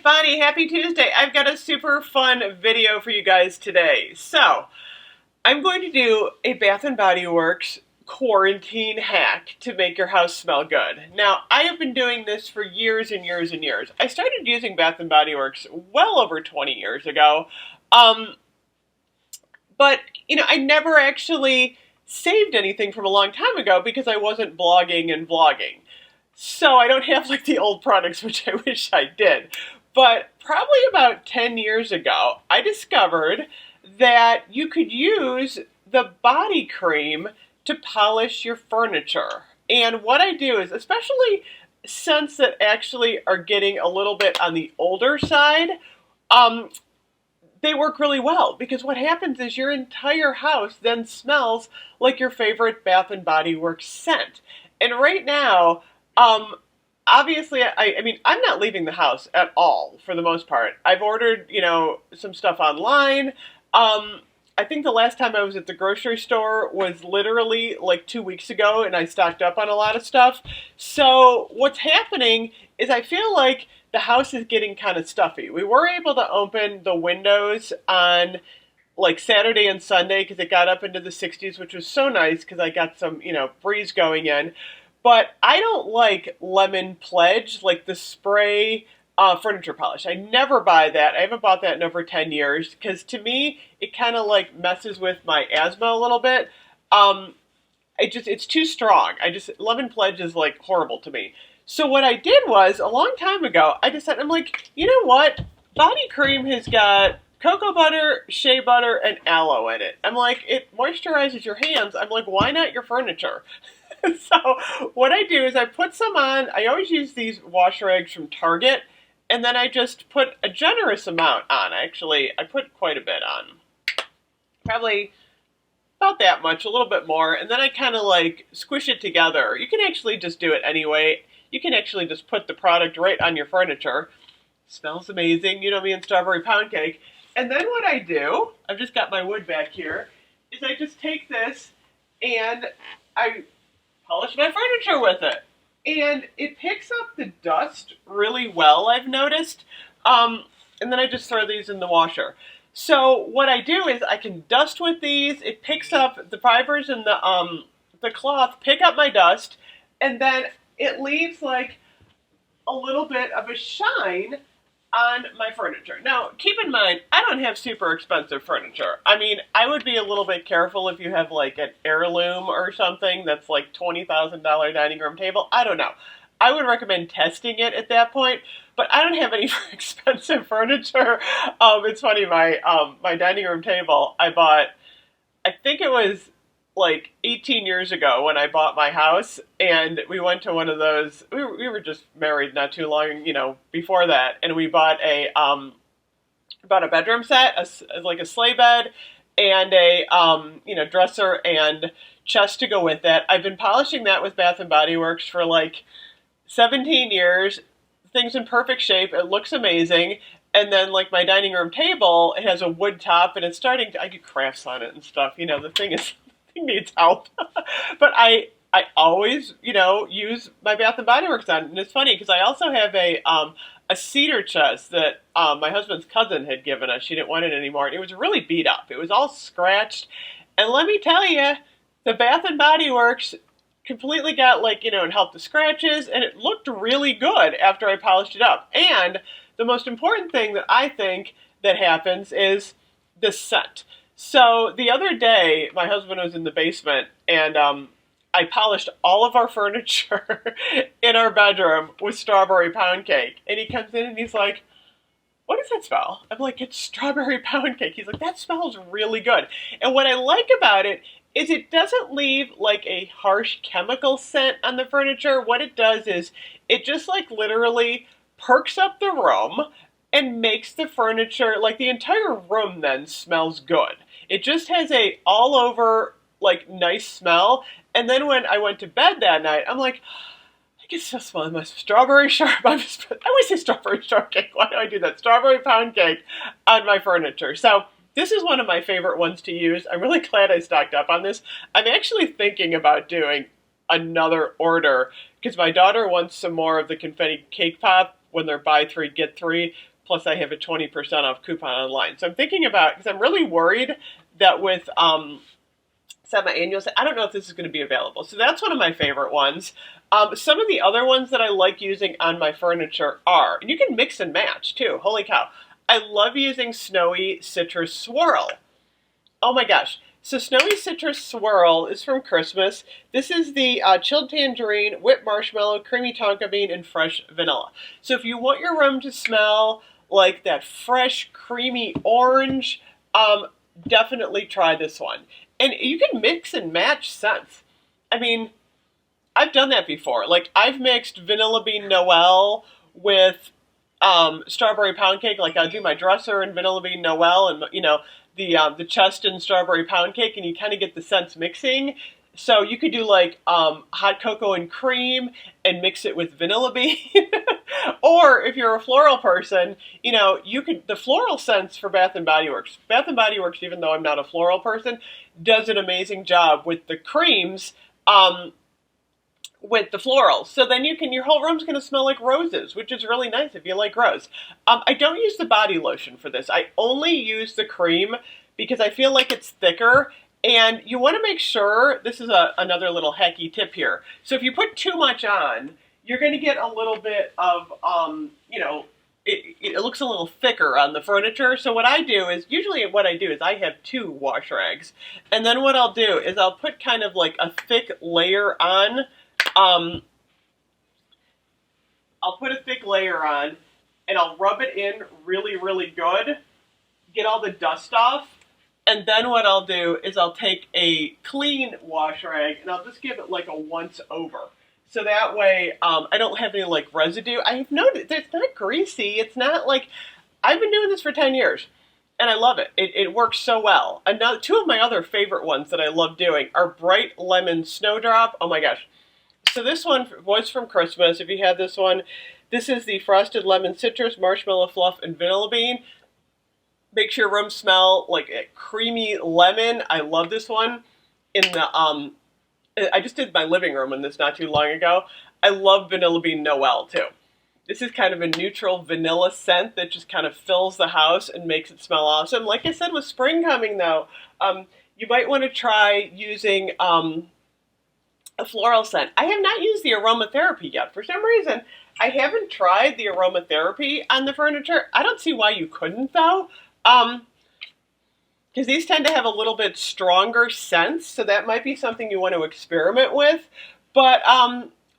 Bonnie, happy Tuesday. I've got a super fun video for you guys today. So, I'm going to do a Bath & Body Works quarantine hack to make your house smell good. Now, I have been doing this for years and years and years. I started using Bath & Body Works well over 20 years ago. Um, but, I never actually saved anything from a long time ago because I wasn't blogging and vlogging. So I don't have like the old products, which I wish I did. But probably about 10 years ago, I discovered that you could use the body cream to polish your furniture. And what I do is, especially scents that actually are getting a little bit on the older side, they work really well because what happens is your entire house then smells like your favorite Bath and Body Works scent. And right now, obviously, I mean, I'm not leaving the house at all for the most part. I've ordered, some stuff online. I think the last time I was at the grocery store was literally like 2 weeks ago, and I stocked up on a lot of stuff. So what's happening is I feel like the house is getting kind of stuffy. We were able to open the windows on like Saturday and Sunday because it got up into the 60s, which was so nice because I got some, breeze going in. But I don't like Lemon Pledge, like the spray furniture polish. I never buy that. I haven't bought that in over 10 years because to me, it kind of like messes with my asthma a little bit. It's too strong. Lemon Pledge is like horrible to me. So what I did was, a long time ago, I decided, I'm like, you know what? Body cream has got cocoa butter, shea butter, and aloe in it. I'm like, it moisturizes your hands. I'm like, why not your furniture? So what I do is I put some on. I always use these wash rags from Target, and then I just put a generous amount on. Actually, I put quite a bit on. Probably about that much, a little bit more, and then I kind of like squish it together. You can actually just do it anyway. You can actually just put the product right on your furniture. Smells amazing, me and strawberry pound cake. And then what I do, I've just got my wood back here, is I just take this and I polish my furniture with it. And it picks up the dust really well, I've noticed. And then I just throw these in the washer. So what I do is I can dust with these. It picks up the fibers and the cloth, pick up my dust, and then it leaves like a little bit of a shine on my furniture. Now, keep in mind, I don't have super expensive furniture. I mean, I would be a little bit careful if you have like an heirloom or something that's like $20,000 dining room table. I don't know. I would recommend testing it at that point, but I don't have any expensive furniture. It's funny, my dining room table I bought, I think it was like 18 years ago when I bought my house, and we went to one of those, we were just married not too long, before that, and we bought a bedroom set, like a sleigh bed, and a, dresser and chest to go with it. I've been polishing that with Bath & Body Works for like 17 years. Thing's in perfect shape. It looks amazing. And then like my dining room table, it has a wood top, and it's starting to, I get crafts on it and stuff. The thing needs help. But I always, use my Bath & Body Works on. And it's funny because I also have a cedar chest that my husband's cousin had given us. She didn't want it anymore. And it was really beat up. It was all scratched. And let me tell you, the Bath & Body Works completely got like, and helped the scratches. And it looked really good after I polished it up. And the most important thing that I think that happens is the scent. So the other day, my husband was in the basement, and I polished all of our furniture in our bedroom with strawberry pound cake. And he comes in and he's like, what does that smell? I'm like, it's strawberry pound cake. He's like, that smells really good. And what I like about it is it doesn't leave like a harsh chemical scent on the furniture. What it does is it just like literally perks up the room and makes the furniture, like the entire room then smells good. It just has a all over like nice smell. And then when I went to bed that night, I'm like, I can still smell my strawberry I always say strawberry shortcake. Why do I do that? Strawberry pound cake on my furniture. So this is one of my favorite ones to use. I'm really glad I stocked up on this. I'm actually thinking about doing another order because my daughter wants some more of the confetti cake pop when they're buy three, get three. Plus, I have a 20% off coupon online. So I'm thinking about, because I'm really worried that with semi-annuals, I don't know if this is going to be available. So that's one of my favorite ones. Some of the other ones that I like using on my furniture are, and you can mix and match too. Holy cow. I love using Snowy Citrus Swirl. Oh my gosh. So Snowy Citrus Swirl is from Christmas. This is the chilled tangerine, whipped marshmallow, creamy tonka bean, and fresh vanilla. So if you want your room to smell like that fresh, creamy orange, definitely try this one. And you can mix and match scents. I mean, I've done that before. Like, I've mixed Vanilla Bean Noel with strawberry pound cake. Like, I'll do my dresser and Vanilla Bean Noel, and the chest and strawberry pound cake, and you kind of get the scents mixing. So you could do like hot cocoa and cream and mix it with vanilla bean. Or if you're a floral person, you could, the floral scents for Bath and Body Works. Bath and Body Works, even though I'm not a floral person, does an amazing job with the creams. With the florals. So then your whole room's going to smell like roses, which is really nice if you like rose. I don't use the body lotion for this. I only use the cream because I feel like it's thicker. And you want to make sure, this is another little hacky tip here. So if you put too much on, you're going to get a little bit of, it looks a little thicker on the furniture. So what I do is, usually what I do is I have 2 wash rags. And then what I'll do is I'll put kind of like a thick layer on. I'll put a thick layer on, and I'll rub it in really, really good, get all the dust off, and then what I'll do is I'll take a clean wash rag, and I'll just give it like a once over. So that way, I don't have any like residue. I've noticed it's not greasy. It's not like, I've been doing this for 10 years. And I love it. It works so well. Another 2 of my other favorite ones that I love doing are Bright Lemon Snowdrop. Oh my gosh. So this one was from Christmas. If you had this one, this is the Frosted Lemon Citrus, Marshmallow Fluff, and Vanilla Bean. Makes your room smell like a creamy lemon. I love this one. I just did my living room in this not too long ago. I love Vanilla Bean Noel too. This is kind of a neutral vanilla scent that just kind of fills the house and makes it smell awesome. Like I said, with spring coming though, you might want to try using a floral scent. I have not used the aromatherapy yet. For some reason, I haven't tried the aromatherapy on the furniture. I don't see why you couldn't though. Because these tend to have a little bit stronger scents, so that might be something you want to experiment with. But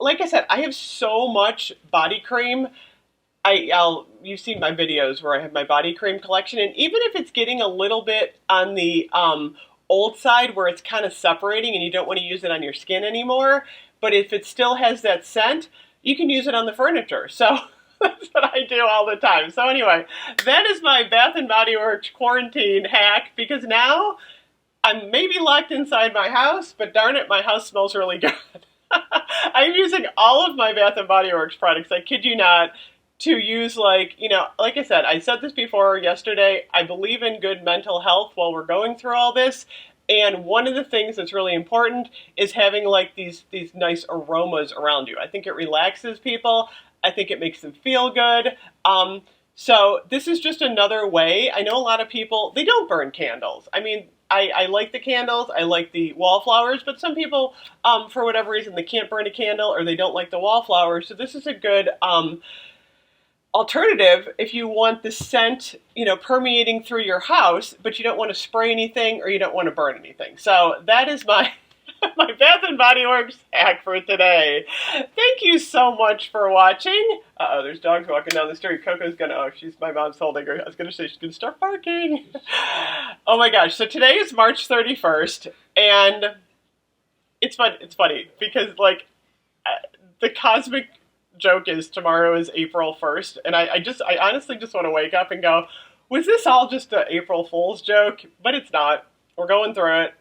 like I said, I have so much body cream. You've seen my videos where I have my body cream collection, and even if it's getting a little bit on the old side where it's kind of separating and you don't want to use it on your skin anymore, but if it still has that scent, you can use it on the furniture. So that's what I do all the time. So anyway, that is my Bath & Body Works quarantine hack, because now I'm maybe locked inside my house, but darn it, my house smells really good. I'm using all of my Bath & Body Works products, I kid you not, to use like I said this before yesterday, I believe in good mental health while we're going through all this. And one of the things that's really important is having like these nice aromas around you. I think it relaxes people. I think it makes them feel good. So this is just another way. I know a lot of people, they don't burn candles. I mean, I like the candles, I like the wallflowers, but some people, for whatever reason, they can't burn a candle or they don't like the wallflowers. So this is a good alternative if you want the scent, permeating through your house, but you don't want to spray anything or you don't want to burn anything. So that is my my Bath & Body Works hack for today. Thank you so much for watching. Uh-oh, there's dogs walking down the street. Coco's my mom's holding her. I was gonna say she's gonna start barking. Oh my gosh, so today is March 31st, and it's funny because the cosmic joke is tomorrow is April 1st, and I honestly just want to wake up and go, was this all just an April Fool's joke? But it's not. We're going through it.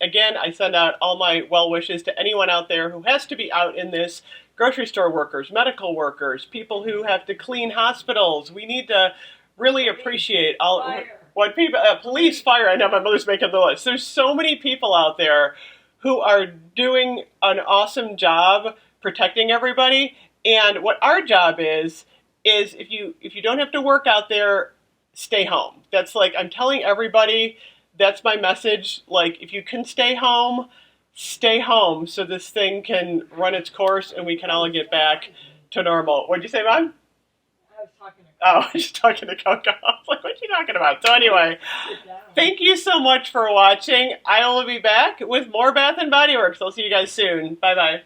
Again, I send out all my well wishes to anyone out there who has to be out in this. Grocery store workers, medical workers, people who have to clean hospitals. We need to really appreciate what people, police, fire. I know my mother's making the list. There's so many people out there who are doing an awesome job protecting everybody. And what our job is is if you don't have to work out there, stay home. That's like I'm telling everybody, that's my message. Like if you can stay home so this thing can run its course and we can all get back to normal. What'd you say, Mom? I was talking to Oh, I was talking to Coco. I was like, what are you talking about? So anyway, thank you so much for watching. I will be back with more Bath and Body Works. I'll see you guys soon. Bye-bye.